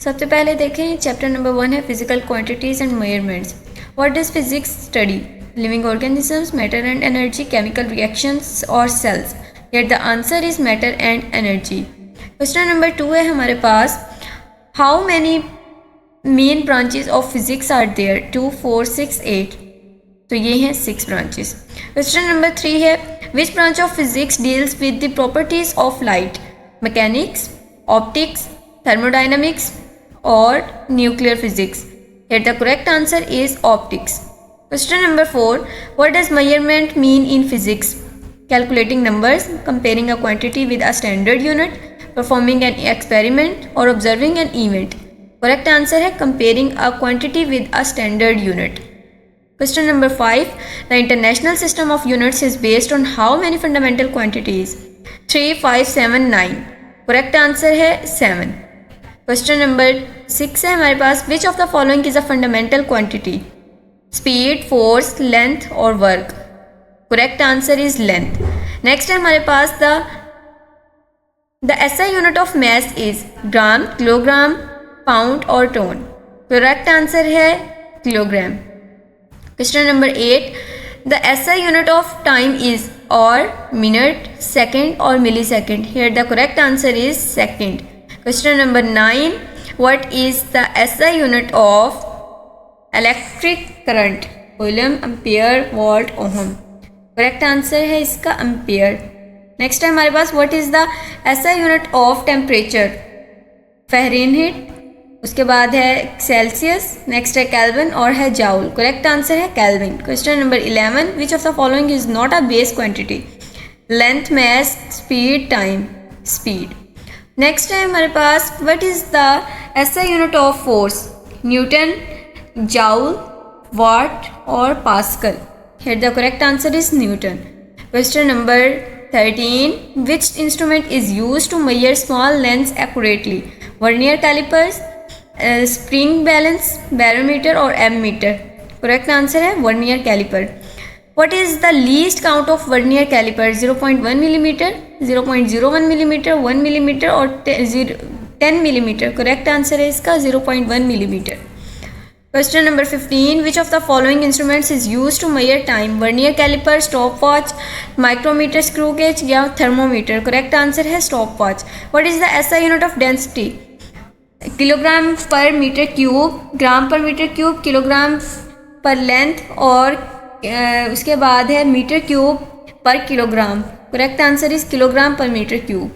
सबसे पहले देखें चैप्टर नंबर 1 है physical quantities and measurements. What does physics study? Living organisms, matter and energy, chemical reactions और cells. Yet the answer is matter and energy. Question number 2 है हमारे पास, how many main branches of physics are there? 2, 4, 6, 8। तो ये हैं 6 branches. Question number 3 है, which branch of physics deals with the properties of light? Mechanics, optics, thermodynamics और nuclear physics. Here the correct answer is optics. Question number 4, what does measurement mean in physics? Calculating numbers, comparing a quantity with a standard unit, performing an experiment or observing an event. Correct answer है comparing a quantity with a standard unit. Question number 5, the international system of units is based on how many fundamental quantities? 3, 5, 7, 9. Correct answer है 7. Question number 6 है हमारे पास, which of the following is a fundamental quantity? Speed, force, length और work. Correct answer is length. Next है हमारे पास, the SI unit of mass is gram, kilogram, pound और tonne. Correct answer है kilogram. Question number 8, the SI unit of time is hour, minute, second और millisecond. Here the correct answer is second. Question number 9, what is the SI unit of electric current? Coulomb, ampere, volt, ohm. Correct answer है इसका ampere. Next है हमारे पास, what is the SI unit of temperature? Fahrenheit, उसके बाद है Celsius, next है Kelvin और है Joule. Correct answer है Kelvin. Question number 11, which of the following is not a base quantity? Length, mass, speed, time. Speed. Next है हमारे पास, what is the SI unit of force? Newton, joule, watt और pascal. Here the correct answer is newton. Question number 13, which instrument is use to measure small lengths accurately? Vernier callipers, spring balance, barometer और ammeter. Correct answer है vernier calliper. What is the least count of vernier caliper? 0.1 millimeter, 0.01 millimeter, 1 millimeter और 10 millimeter. Correct answer है इसका 0.1 millimeter. Question number 15. Which of the following instruments is used to measure time? Vernier caliper, stopwatch, micrometer, screw gauge या thermometer. Correct answer है stopwatch. What is the SI unit of density? Kilogram per metre cube, gram per metre cube, kilogram per length और उसके बाद है metre cube per kilogram. Correct answer is kilogram per metre cube.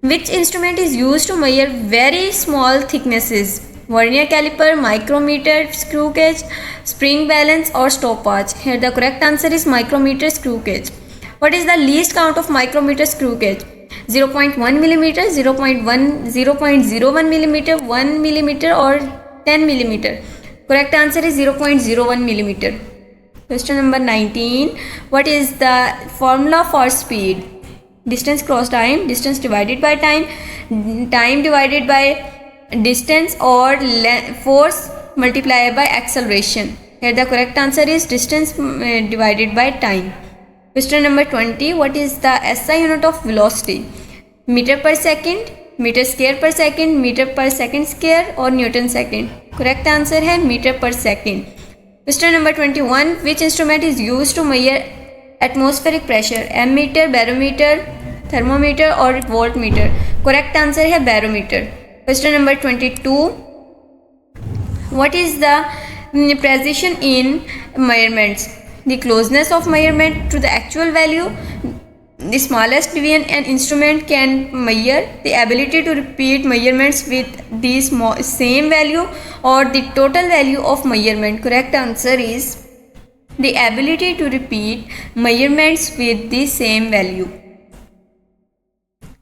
Which instrument is use to measure very small thicknesses? Vernier calliper, micrometer, screw gauge, spring balance और stopwatch. Here the correct answer is micrometer screw gauge. What is the least count of micrometer screw gauge? 0.1 millimetre, 0.01 millimetre, 1 millimetre और 10 millimetre. Correct answer is 0.01 millimetre. Question number 19, what is the formula for speed? Distance cross time, distance divided by time, time divided by distance or force multiplied by acceleration. Here the correct answer is distance divided by time. Question number 20, what is the SI unit of velocity? Meter per second, meter square per second, meter per second square और Newton second. Correct answer है meter per second. Question number 21, which instrument is used to measure atmospheric pressure? Ammeter, barometer, thermometer और voltmeter. Correct answer है barometer. Question number 22, what is the precision in measurements? The closeness of measurement to the actual value, the smallest deviation an instrument can measure, the ability to repeat measurements with the same value or the total value of measurement. Correct answer is the ability to repeat measurements with the same value.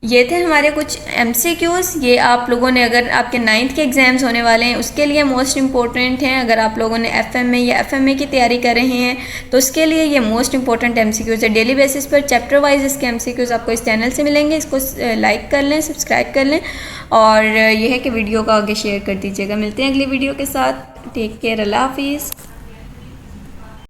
ये थे हमारे कुछ MCQs। ये आप लोगों ने, अगर आपके 9th के एग्ज़ाम्स होने वाले हैं उसके लिए मोस्ट इम्पोर्टेंट हैं। अगर आप लोगों ने FMA या FMA की तैयारी कर रहे हैं तो उसके लिए ये मोस्ट इम्पोर्टेंट MCQs है। डेली बेसिस पर चैप्टर वाइज इसके MCQs आपको इस चैनल से मिलेंगे। इसको लाइक कर लें, सब्सक्राइब कर लें और ये है कि वीडियो को आगे शेयर कर दीजिएगा। मिलते हैं अगली वीडियो के साथ। टेक केयर, अल्लाह हाफिज़।